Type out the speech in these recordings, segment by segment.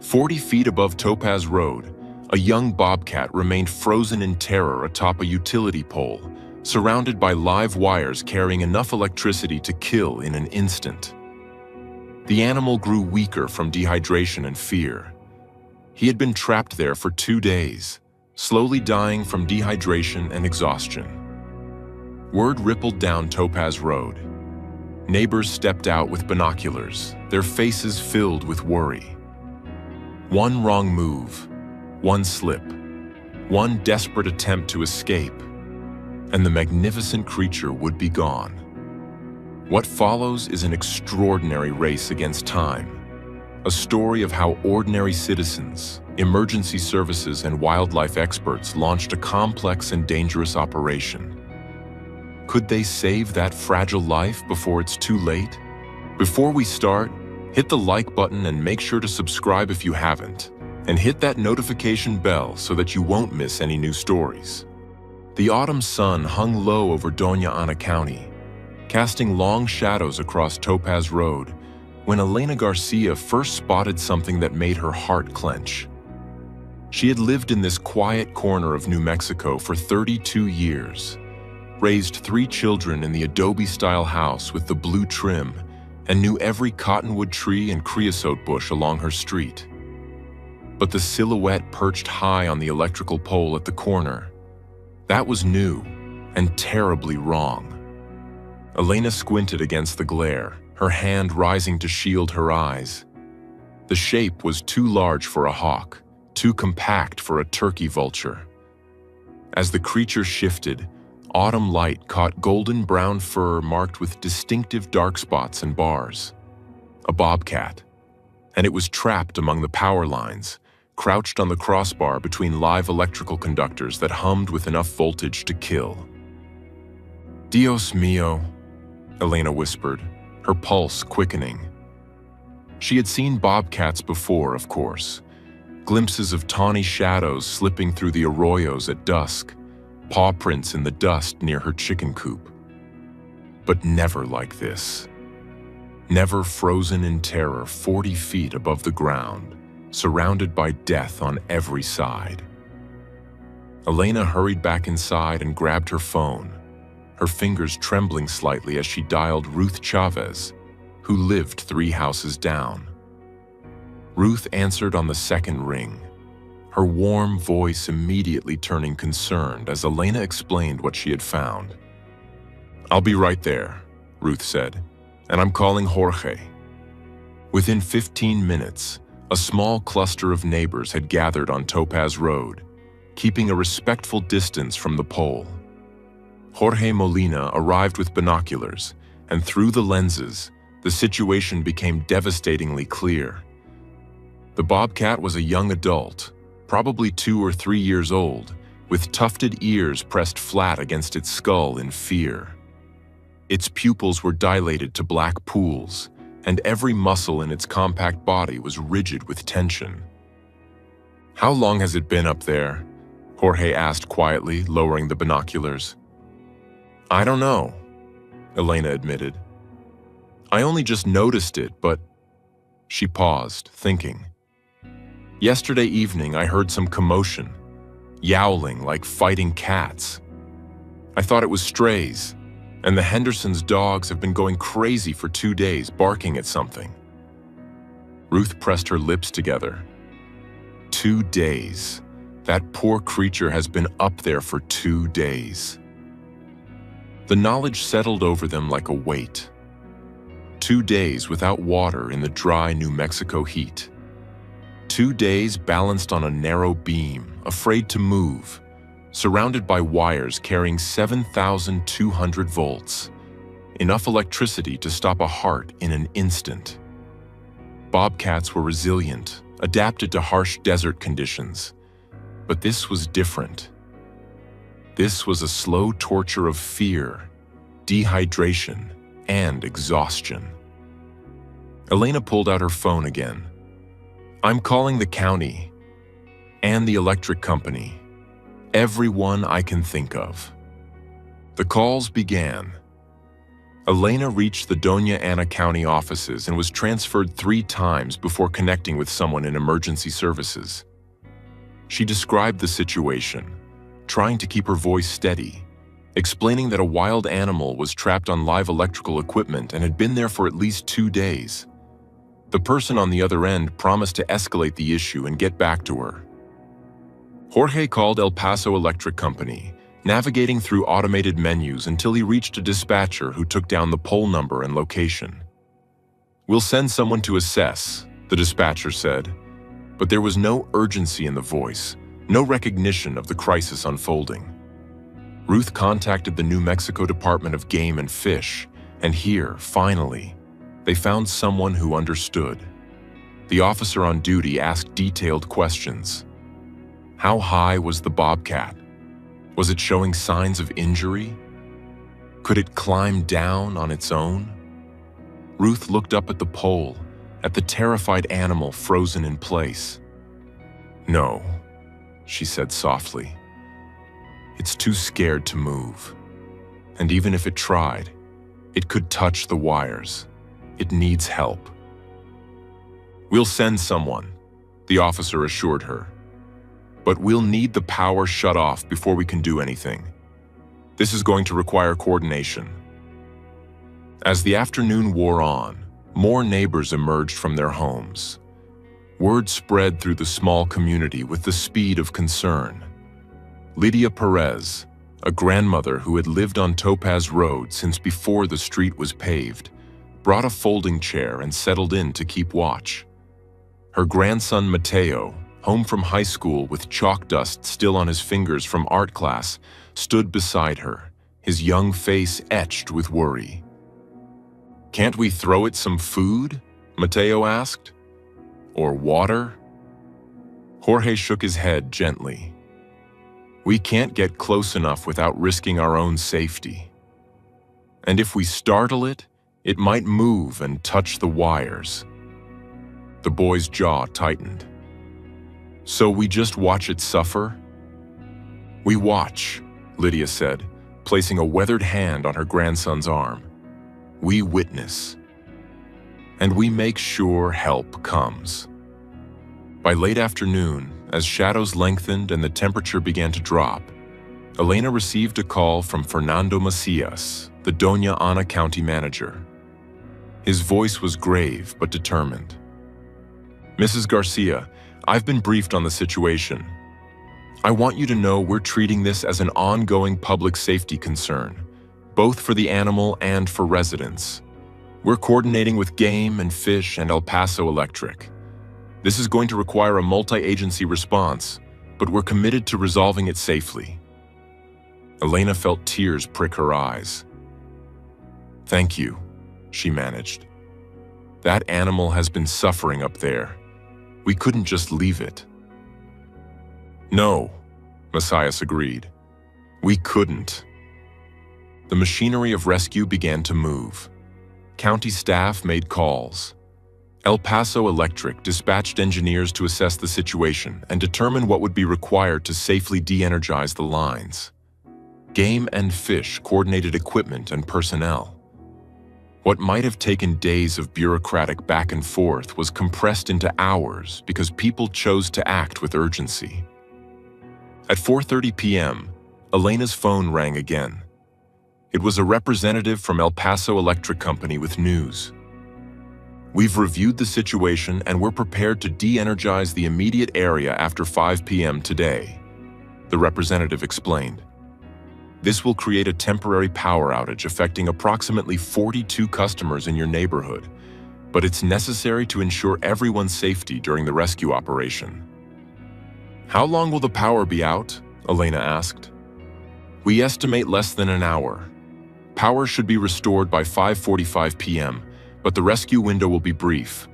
40 feet above Topaz Road, a young bobcat remained frozen in terror atop a utility pole, surrounded by live wires carrying enough electricity to kill in an instant. The animal grew weaker from dehydration and fear. He had been trapped there for 2 days, slowly dying from dehydration and exhaustion. Word rippled down Topaz Road. Neighbors stepped out with binoculars, their faces filled with worry. One wrong move, one slip, one desperate attempt to escape, and the magnificent creature would be gone. What follows is an extraordinary race against time, a story of how ordinary citizens, emergency services, and wildlife experts launched a complex and dangerous operation. Could they save that fragile life before it's too late? Before we start, hit the like button and make sure to subscribe if you haven't, and hit that notification bell so that you won't miss any new stories. The autumn sun hung low over Doña Ana County, casting long shadows across Topaz Road, when Elena Garcia first spotted something that made her heart clench. She had lived in this quiet corner of New Mexico for 32 years, raised 3 children in the adobe-style house with the blue trim, and knew every cottonwood tree and creosote bush along her street. But the silhouette perched high on the electrical pole at the corner, that was new and terribly wrong. Elena squinted against the glare, her hand rising to shield her eyes. The shape was too large for a hawk, too compact for a turkey vulture. As the creature shifted, autumn light caught golden-brown fur marked with distinctive dark spots and bars. A bobcat, and it was trapped among the power lines, crouched on the crossbar between live electrical conductors that hummed with enough voltage to kill. "Dios mío," Elena whispered, her pulse quickening. She had seen bobcats before, of course, glimpses of tawny shadows slipping through the arroyos at dusk, paw prints in the dust near her chicken coop. But never like this. Never frozen in terror 40 feet above the ground, surrounded by death on every side. Elena hurried back inside and grabbed her phone, her fingers trembling slightly as she dialed Ruth Chavez, who lived 3 houses down. Ruth answered on the second ring, her warm voice immediately turning concerned as Elena explained what she had found. "I'll be right there," Ruth said, "and I'm calling Jorge." Within 15 minutes, a small cluster of neighbors had gathered on Topaz Road, keeping a respectful distance from the pole. Jorge Molina arrived with binoculars, and through the lenses, the situation became devastatingly clear. The bobcat was a young adult, probably 2 or 3 years old, with tufted ears pressed flat against its skull in fear. Its pupils were dilated to black pools, and every muscle in its compact body was rigid with tension. "How long has it been up there?" Jorge asked quietly, lowering the binoculars. "I don't know," Elena admitted. "I only just noticed it, but..." She paused, thinking. "Yesterday evening I heard some commotion, yowling like fighting cats. I thought it was strays, and the Hendersons' dogs have been going crazy for 2 days, barking at something." Ruth pressed her lips together. 2 days. That poor creature has been up there for 2 days. The knowledge settled over them like a weight. 2 days without water in the dry New Mexico heat. 2 days balanced on a narrow beam, afraid to move, surrounded by wires carrying 7,200 volts, enough electricity to stop a heart in an instant. Bobcats were resilient, adapted to harsh desert conditions, but this was different. This was a slow torture of fear, dehydration, and exhaustion. Elena pulled out her phone again. "I'm calling the county and the electric company, everyone I can think of." The calls began. Elena reached the Doña Ana County offices and was transferred 3 times before connecting with someone in emergency services. She described the situation, trying to keep her voice steady, explaining that a wild animal was trapped on live electrical equipment and had been there for at least 2 days. The person on the other end promised to escalate the issue and get back to her. Jorge called El Paso Electric Company, navigating through automated menus until he reached a dispatcher who took down the pole number and location. "We'll send someone to assess," the dispatcher said, but there was no urgency in the voice, no recognition of the crisis unfolding. Ruth contacted the New Mexico Department of Game and Fish, and here, finally, they found someone who understood. The officer on duty asked detailed questions. How high was the bobcat? Was it showing signs of injury? Could it climb down on its own? Ruth looked up at the pole, at the terrified animal frozen in place. "No," she said softly. "It's too scared to move. And even if it tried, it could touch the wires. It needs help." "We'll send someone," the officer assured her. "But we'll need the power shut off before we can do anything. This is going to require coordination." As the afternoon wore on, more neighbors emerged from their homes. Word spread through the small community with the speed of concern. Lydia Perez, a grandmother who had lived on Topaz Road since before the street was paved, brought a folding chair and settled in to keep watch. Her grandson Mateo, home from high school with chalk dust still on his fingers from art class, stood beside her, his young face etched with worry. "Can't we throw it some food?" Mateo asked. "Or water?" Jorge shook his head gently. "We can't get close enough without risking our own safety. And if we startle it, it might move and touch the wires." The boy's jaw tightened. "So we just watch it suffer?" "We watch," Lydia said, placing a weathered hand on her grandson's arm. "We witness. And we make sure help comes." By late afternoon, as shadows lengthened and the temperature began to drop, Elena received a call from Fernando Macias, the Doña Ana County manager. His voice was grave but determined. "Mrs. Garcia, I've been briefed on the situation. I want you to know we're treating this as an ongoing public safety concern, both for the animal and for residents. We're coordinating with Game and Fish and El Paso Electric. This is going to require a multi-agency response, but we're committed to resolving it safely." Elena felt tears prick her eyes. "Thank you," she managed. "That animal has been suffering up there. We couldn't just leave it." "No," Macias agreed. "We couldn't." The machinery of rescue began to move. County staff made calls. El Paso Electric dispatched engineers to assess the situation and determine what would be required to safely de-energize the lines. Game and Fish coordinated equipment and personnel. What might have taken days of bureaucratic back and forth was compressed into hours because people chose to act with urgency. At 4:30 p.m., Elena's phone rang again. It was a representative from El Paso Electric Company with news. "We've reviewed the situation and we're prepared to de-energize the immediate area after 5 p.m. today," the representative explained. "This will create a temporary power outage affecting approximately 42 customers in your neighborhood, but it's necessary to ensure everyone's safety during the rescue operation." "How long will the power be out?" Elena asked. "We estimate less than an hour. Power should be restored by 5:45 p.m., but the rescue window will be brief.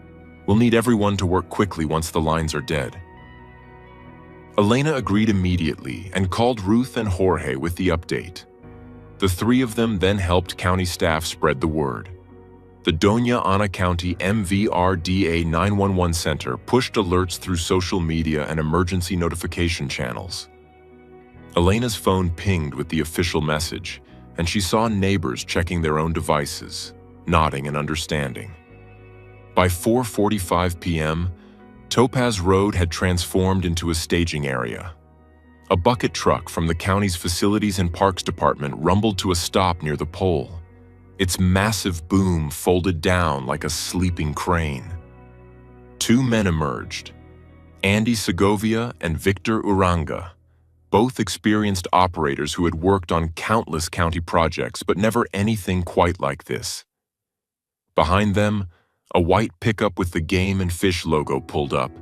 We'll need everyone to work quickly once the lines are dead." Elena agreed immediately and called Ruth and Jorge with the update. The 3 of them then helped county staff spread the word. The Doña Ana County MVRDA 911 Center pushed alerts through social media and emergency notification channels. Elena's phone pinged with the official message, and she saw neighbors checking their own devices, nodding and understanding. By 4:45 p.m., Topaz Road had transformed into a staging area. A bucket truck from the county's Facilities and Parks Department rumbled to a stop near the pole. Its massive boom folded down like a sleeping crane. Two men emerged, Andy Segovia and Victor Uranga, both experienced operators who had worked on countless county projects, but never anything quite like this. Behind them, a white pickup with the Game and Fish logo pulled up,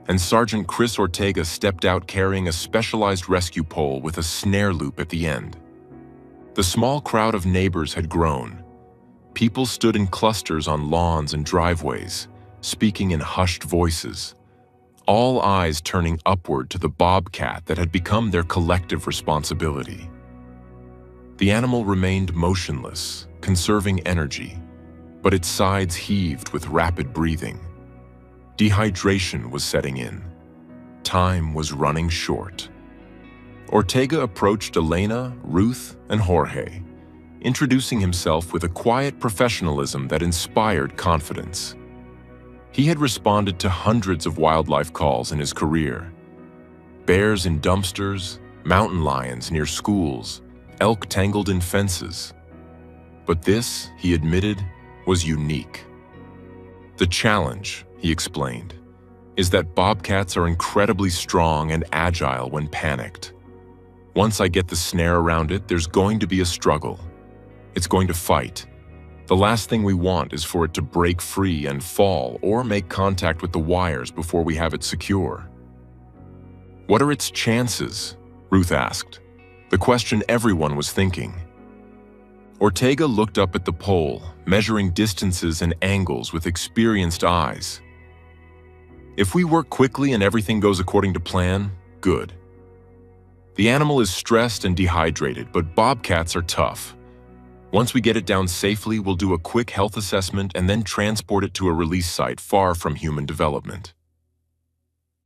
and Sergeant Chris Ortega stepped out carrying a specialized rescue pole with a snare loop at the end. The small crowd of neighbors had grown. People stood in clusters on lawns and driveways, speaking in hushed voices, all eyes turning upward to the Bobcat that had become their collective responsibility. The animal remained motionless, conserving energy, but its sides heaved with rapid breathing. Dehydration was setting in. Time was running short. Ortega approached Elena, Ruth, and Jorge, introducing himself with a quiet professionalism that inspired confidence. He had responded to hundreds of wildlife calls in his career. Bears in dumpsters, mountain lions near schools, elk tangled in fences. But this, he admitted, was unique. The challenge, he explained, is that bobcats are incredibly strong and agile when panicked. Once I get the snare around it, there's going to be a struggle. It's going to fight. The last thing we want is for it to break free and fall or make contact with the wires before we have it secure. What are its chances? Ruth asked, the question everyone was thinking. Ortega looked up at the pole, measuring distances and angles with experienced eyes. If we work quickly and everything goes according to plan, good. The animal is stressed and dehydrated, but bobcats are tough. Once we get it down safely, we'll do a quick health assessment and then transport it to a release site far from human development.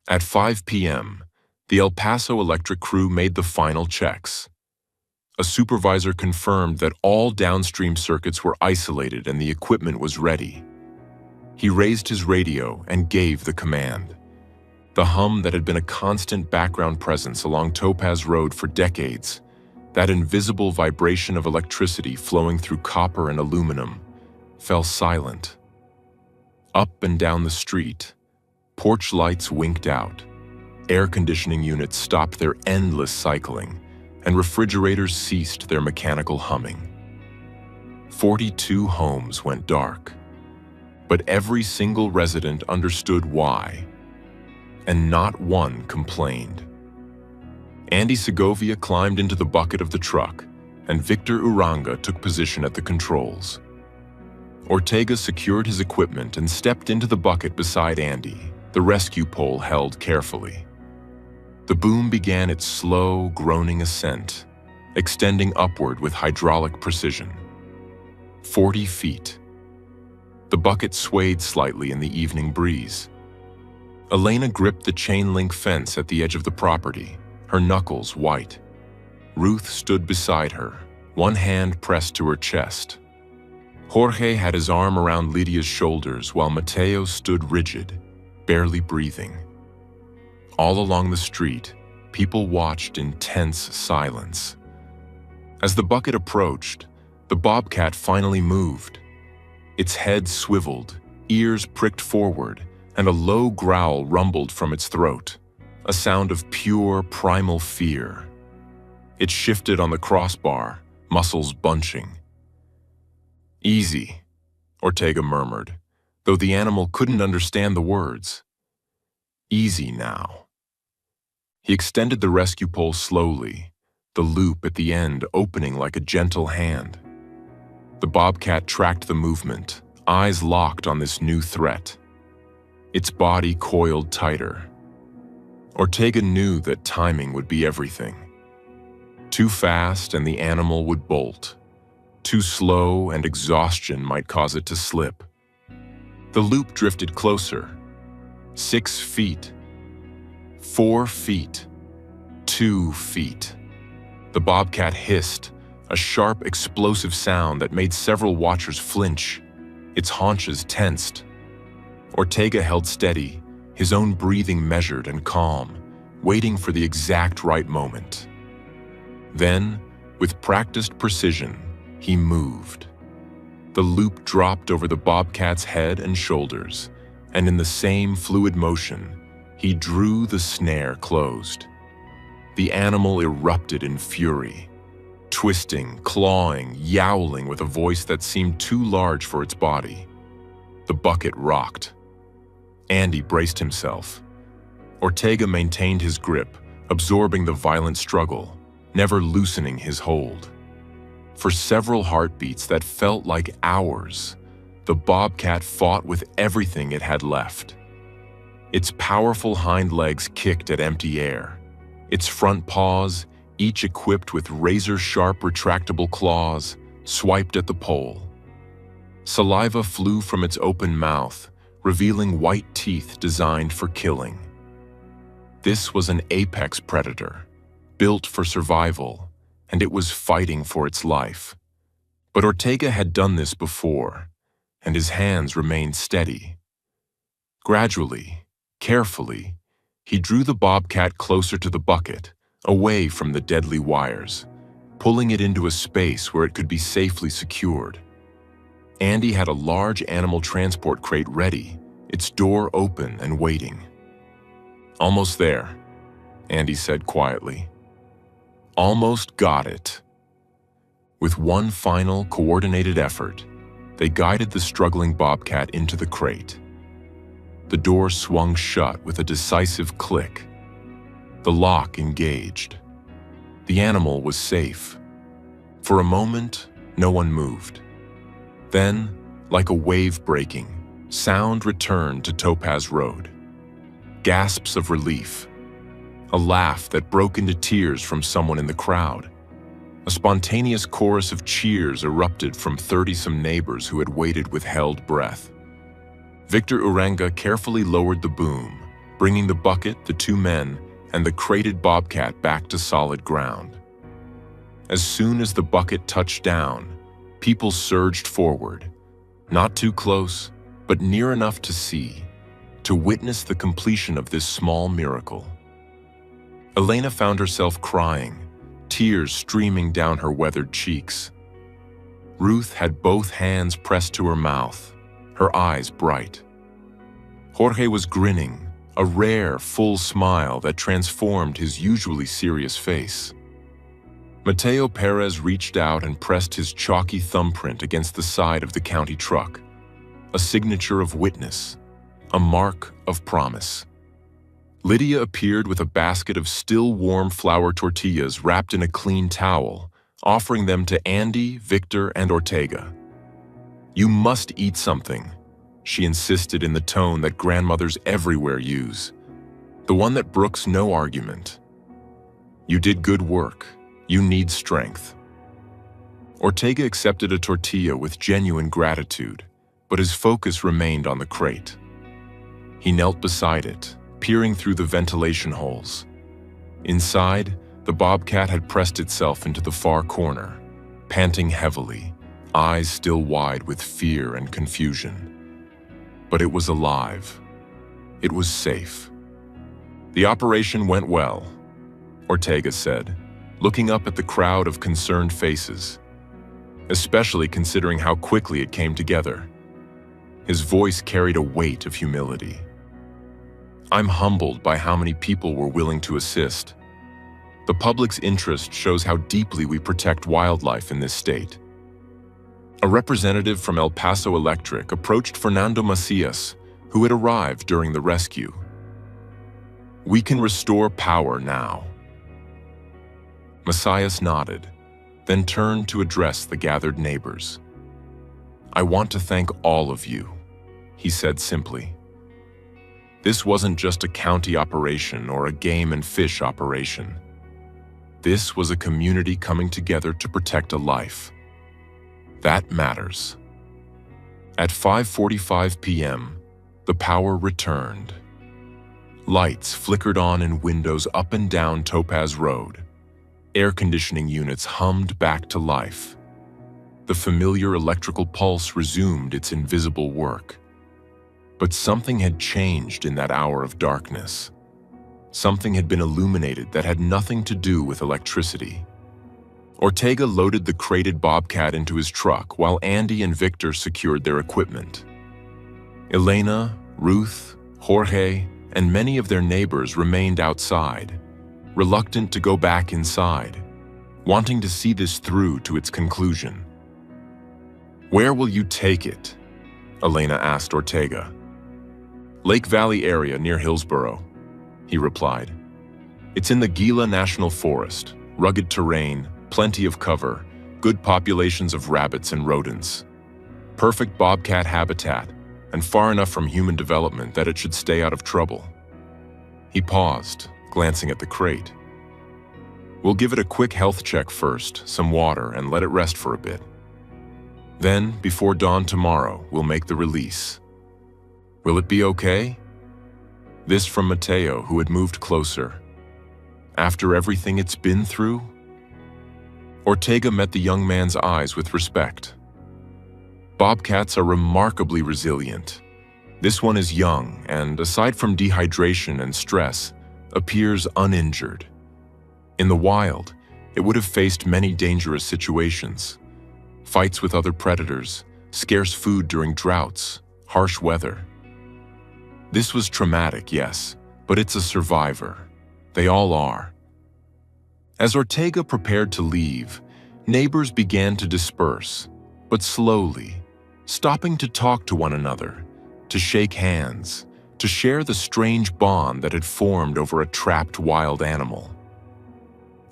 At 5 p.m., the El Paso electric crew made the final checks. A supervisor confirmed that all downstream circuits were isolated and the equipment was ready. He raised his radio and gave the command. The hum that had been a constant background presence along Topaz Road for decades, that invisible vibration of electricity flowing through copper and aluminum, fell silent. Up and down the street, porch lights winked out, air conditioning units stopped their endless cycling, and refrigerators ceased their mechanical humming. 42 homes went dark, but every single resident understood why, and not one complained. Andy Segovia climbed into the bucket of the truck, and Victor Uranga took position at the controls. Ortega secured his equipment and stepped into the bucket beside Andy, the rescue pole held carefully. The boom began its slow, groaning ascent, extending upward with hydraulic precision. 40 feet. The bucket swayed slightly in the evening breeze. Elena gripped the chain-link fence at the edge of the property, her knuckles white. Ruth stood beside her, one hand pressed to her chest. Jorge had his arm around Lydia's shoulders while Mateo stood rigid, barely breathing. All along the street, people watched in tense silence. As the bucket approached, the bobcat finally moved. Its head swiveled, ears pricked forward, and a low growl rumbled from its throat, a sound of pure, primal fear. It shifted on the crossbar, muscles bunching. "Easy," Ortega murmured, though the animal couldn't understand the words. "Easy now." He extended the rescue pole slowly, the loop at the end opening like a gentle hand. The bobcat tracked the movement, eyes locked on this new threat. Its body coiled tighter. Ortega knew that timing would be everything. Too fast and the animal would bolt. Too slow and exhaustion might cause it to slip. The loop drifted closer. 6 feet. 4 feet. 2 feet. The bobcat hissed, a sharp, explosive sound that made several watchers flinch. Its haunches tensed. Ortega held steady, his own breathing measured and calm, waiting for the exact right moment. Then, with practiced precision, he moved. The loop dropped over the bobcat's head and shoulders, and in the same fluid motion, he drew the snare closed. The animal erupted in fury, twisting, clawing, yowling with a voice that seemed too large for its body. The bucket rocked. Andy braced himself. Ortega maintained his grip, absorbing the violent struggle, never loosening his hold. For several heartbeats that felt like hours, the bobcat fought with everything it had left. Its powerful hind legs kicked at empty air. Its front paws, each equipped with razor-sharp retractable claws, swiped at the pole. Saliva flew from its open mouth, revealing white teeth designed for killing. This was an apex predator, built for survival, and it was fighting for its life. But Ortega had done this before, and his hands remained steady. Gradually, carefully, he drew the bobcat closer to the bucket, away from the deadly wires, pulling it into a space where it could be safely secured. Andy had a large animal transport crate ready, its door open and waiting. "Almost there," Andy said quietly. "Almost got it." With one final, coordinated effort, they guided the struggling bobcat into the crate. The door swung shut with a decisive click. The lock engaged. The animal was safe. For a moment, no one moved. Then, like a wave breaking, sound returned to Topaz Road. Gasps of relief. A laugh that broke into tears from someone in the crowd. A spontaneous chorus of cheers erupted from 30-some neighbors who had waited with held breath. Victor Uranga carefully lowered the boom, bringing the bucket, the two men, and the crated bobcat back to solid ground. As soon as the bucket touched down, people surged forward, not too close, but near enough to see, to witness the completion of this small miracle. Elena found herself crying, tears streaming down her weathered cheeks. Ruth had both hands pressed to her mouth, her eyes bright. Jorge was grinning, a rare, full smile that transformed his usually serious face. Mateo Perez reached out and pressed his chalky thumbprint against the side of the county truck, a signature of witness, a mark of promise. Lydia appeared with a basket of still warm flour tortillas wrapped in a clean towel, offering them to Andy, Victor, and Ortega. "You must eat something," she insisted in the tone that grandmothers everywhere use, the one that brooks no argument. "You did good work. You need strength." Ortega accepted a tortilla with genuine gratitude, but his focus remained on the crate. He knelt beside it, peering through the ventilation holes. Inside, the bobcat had pressed itself into the far corner, panting heavily, eyes still wide with fear and confusion. But it was alive. It was safe. "The operation went well," Ortega said, looking up at the crowd of concerned faces, especially considering how quickly it came together. His voice carried a weight of humility. "I'm humbled by how many people were willing to assist. The public's interest shows how deeply we protect wildlife in this state." A representative from El Paso Electric approached Fernando Macias, who had arrived during the rescue. "We can restore power now." Macias nodded, then turned to address the gathered neighbors. "I want to thank all of you," he said simply. "This wasn't just a county operation or a game and fish operation. This was a community coming together to protect a life. That matters." At 5:45 p.m., the power returned. Lights flickered on in windows up and down Topaz Road. Air conditioning units hummed back to life. The familiar electrical pulse resumed its invisible work. But something had changed in that hour of darkness. Something had been illuminated that had nothing to do with electricity. Ortega loaded the crated Bobcat into his truck while Andy and Victor secured their equipment. Elena, Ruth, Jorge, and many of their neighbors remained outside, reluctant to go back inside, wanting to see this through to its conclusion. "Where will you take it?" Elena asked Ortega. "Lake Valley area near Hillsboro," he replied. "It's in the Gila National Forest, rugged terrain, plenty of cover, good populations of rabbits and rodents. Perfect bobcat habitat, and far enough from human development that it should stay out of trouble." He paused, glancing at the crate. "We'll give it a quick health check first, some water, and let it rest for a bit. Then, before dawn tomorrow, we'll make the release. Will it be okay?" This from Mateo, who had moved closer. "After everything it's been through?" Ortega met the young man's eyes with respect. "Bobcats are remarkably resilient. This one is young and, aside from dehydration and stress, appears uninjured. In the wild, it would have faced many dangerous situations. Fights with other predators, scarce food during droughts, harsh weather. This was traumatic, yes, but it's a survivor. They all are." As Ortega prepared to leave, neighbors began to disperse, but slowly, stopping to talk to one another, to shake hands, to share the strange bond that had formed over a trapped wild animal.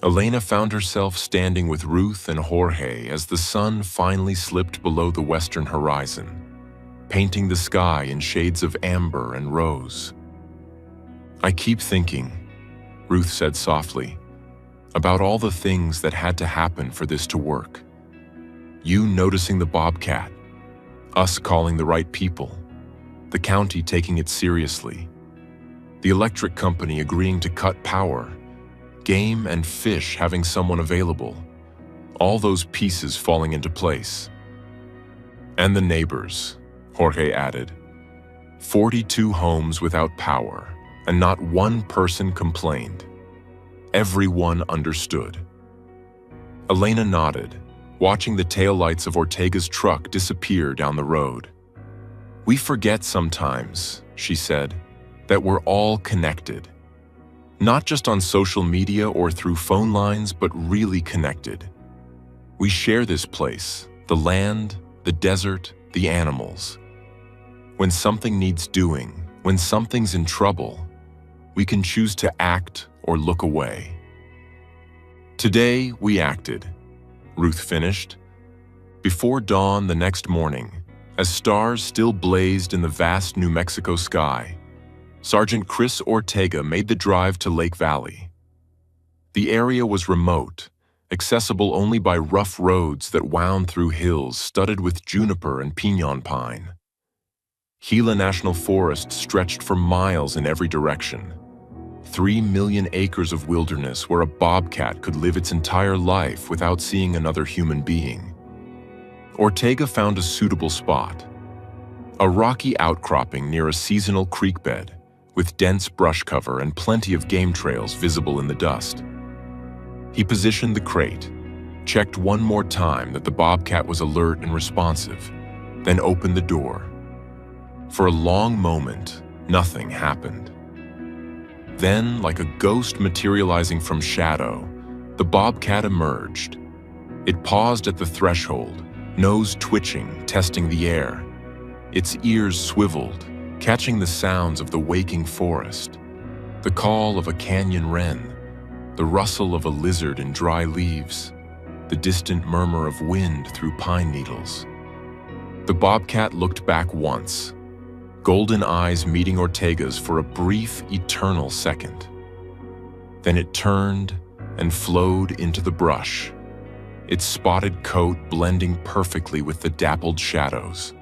Elena found herself standing with Ruth and Jorge as the sun finally slipped below the western horizon, painting the sky in shades of amber and rose. "I keep thinking," Ruth said softly, "about all the things that had to happen for this to work. You noticing the bobcat, us calling the right people, the county taking it seriously, the electric company agreeing to cut power, game and fish having someone available, all those pieces falling into place. And the neighbors," Jorge added. 42 homes without power, and not one person complained. Everyone understood." Elena nodded, watching the taillights of Ortega's truck disappear down the road. "We forget sometimes," she said, "that we're all connected. Not just on social media or through phone lines, but really connected. We share this place, the land, the desert, the animals. When something needs doing, when something's in trouble, we can choose to act or look away." "Today, we acted," Ruth finished. Before dawn the next morning, as stars still blazed in the vast New Mexico sky, Sergeant Chris Ortega made the drive to Lake Valley. The area was remote, accessible only by rough roads that wound through hills studded with juniper and piñon pine. Gila National Forest stretched for miles in every direction. 3 million acres of wilderness where a bobcat could live its entire life without seeing another human being. Ortega found a suitable spot, a rocky outcropping near a seasonal creek bed, with dense brush cover and plenty of game trails visible in the dust. He positioned the crate, checked one more time that the bobcat was alert and responsive, then opened the door. For a long moment, nothing happened. Then, like a ghost materializing from shadow, the bobcat emerged. It paused at the threshold, nose twitching, testing the air. Its ears swiveled, catching the sounds of the waking forest, the call of a canyon wren, the rustle of a lizard in dry leaves, the distant murmur of wind through pine needles. The bobcat looked back once, golden eyes meeting Ortega's for a brief, eternal second. Then it turned and flowed into the brush, its spotted coat blending perfectly with the dappled shadows.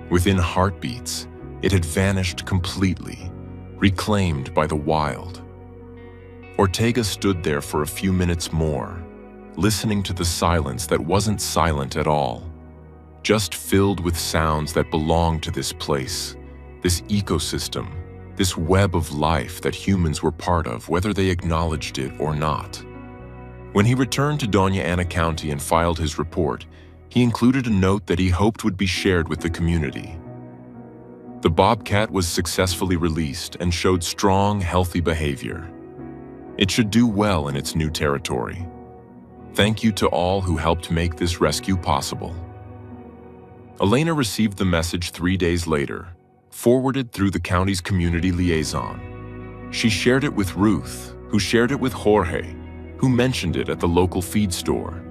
Within heartbeats, it had vanished completely, reclaimed by the wild. Ortega stood there for a few minutes more, listening to the silence that wasn't silent at all, just filled with sounds that belonged to this place, this ecosystem, this web of life that humans were part of, whether they acknowledged it or not. When he returned to Doña Ana County and filed his report, he included a note that he hoped would be shared with the community. The Bobcat was successfully released and showed strong, healthy behavior. It should do well in its new territory. Thank you to all who helped make this rescue possible. Elena received the message 3 days later, forwarded through the county's community liaison. She shared it with Ruth, who shared it with Jorge, who mentioned it at the local feed store.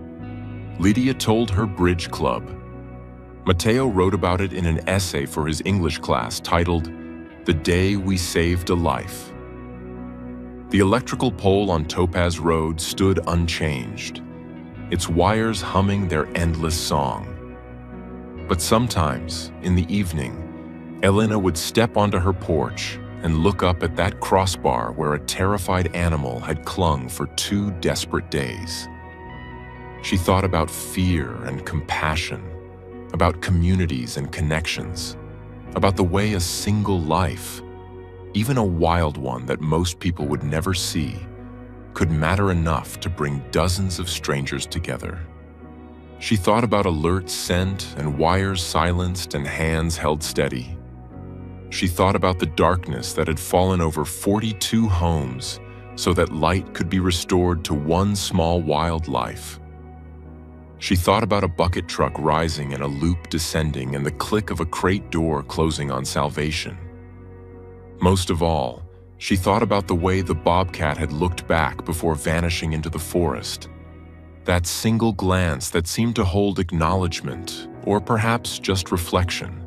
Lydia told her bridge club. Mateo wrote about it in an essay for his English class titled, "The Day We Saved a Life." The electrical pole on Topaz Road stood unchanged, its wires humming their endless song. But sometimes, in the evening, Elena would step onto her porch and look up at that crossbar where a terrified animal had clung for 2 desperate days. She thought about fear and compassion, about communities and connections, about the way a single life, even a wild one that most people would never see, could matter enough to bring dozens of strangers together. She thought about alert scent and wires silenced and hands held steady. She thought about the darkness that had fallen over 42 homes so that light could be restored to one small wild life. She thought about a bucket truck rising and a loop descending and the click of a crate door closing on salvation. Most of all, she thought about the way the Bobcat had looked back before vanishing into the forest. That single glance that seemed to hold acknowledgement, or perhaps just reflection.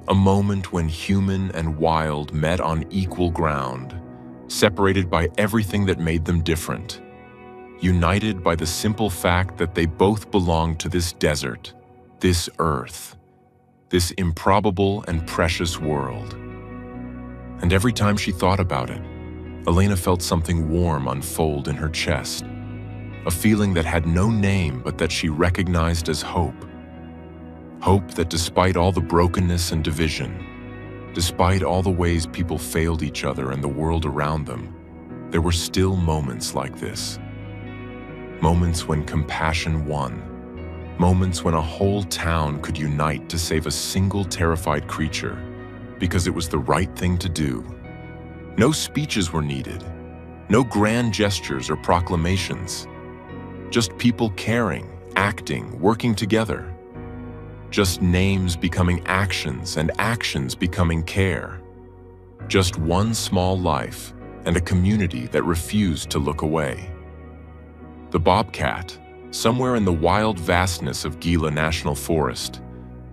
A moment when human and wild met on equal ground, separated by everything that made them different, united by the simple fact that they both belonged to this desert, this earth, this improbable and precious world. And every time she thought about it, Elena felt something warm unfold in her chest, a feeling that had no name but that she recognized as hope. Hope that despite all the brokenness and division, despite all the ways people failed each other and the world around them, there were still moments like this. Moments when compassion won. Moments when a whole town could unite to save a single terrified creature because it was the right thing to do. No speeches were needed. No grand gestures or proclamations. Just people caring, acting, working together. Just names becoming actions and actions becoming care. Just one small life and a community that refused to look away. The Bobcat, somewhere in the wild vastness of Gila National Forest,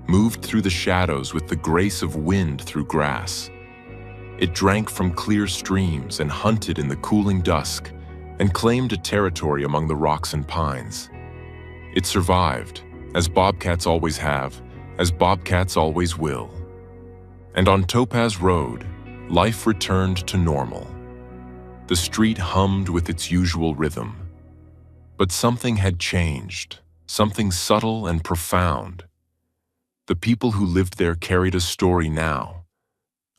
moved through the shadows with the grace of wind through grass. It drank from clear streams and hunted in the cooling dusk and claimed a territory among the rocks and pines. It survived, as bobcats always have, as bobcats always will. And on Topaz Road, life returned to normal. The street hummed with its usual rhythm. But something had changed, something subtle and profound. The people who lived there carried a story now,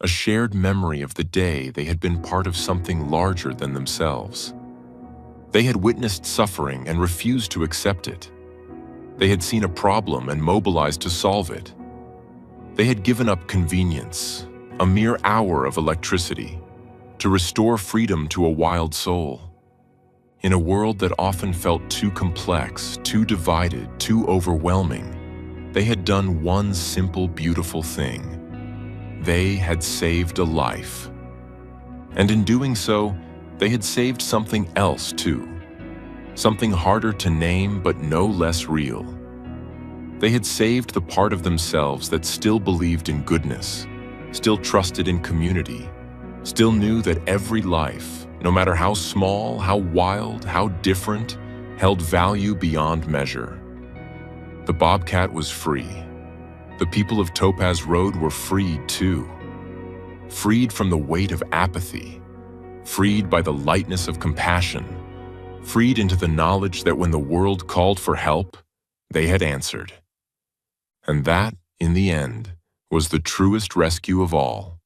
a shared memory of the day they had been part of something larger than themselves. They had witnessed suffering and refused to accept it. They had seen a problem and mobilized to solve it. They had given up convenience, a mere hour of electricity, to restore freedom to a wild soul. In a world that often felt too complex, too divided, too overwhelming, they had done one simple, beautiful thing. They had saved a life. And in doing so, they had saved something else too. Something harder to name but no less real. They had saved the part of themselves that still believed in goodness, still trusted in community, still knew that every life, no matter how small, how wild, how different, held value beyond measure. The Bobcat was free. The people of Topaz Road were freed too. Freed from the weight of apathy, freed by the lightness of compassion, freed into the knowledge that when the world called for help, they had answered. And that, in the end, was the truest rescue of all.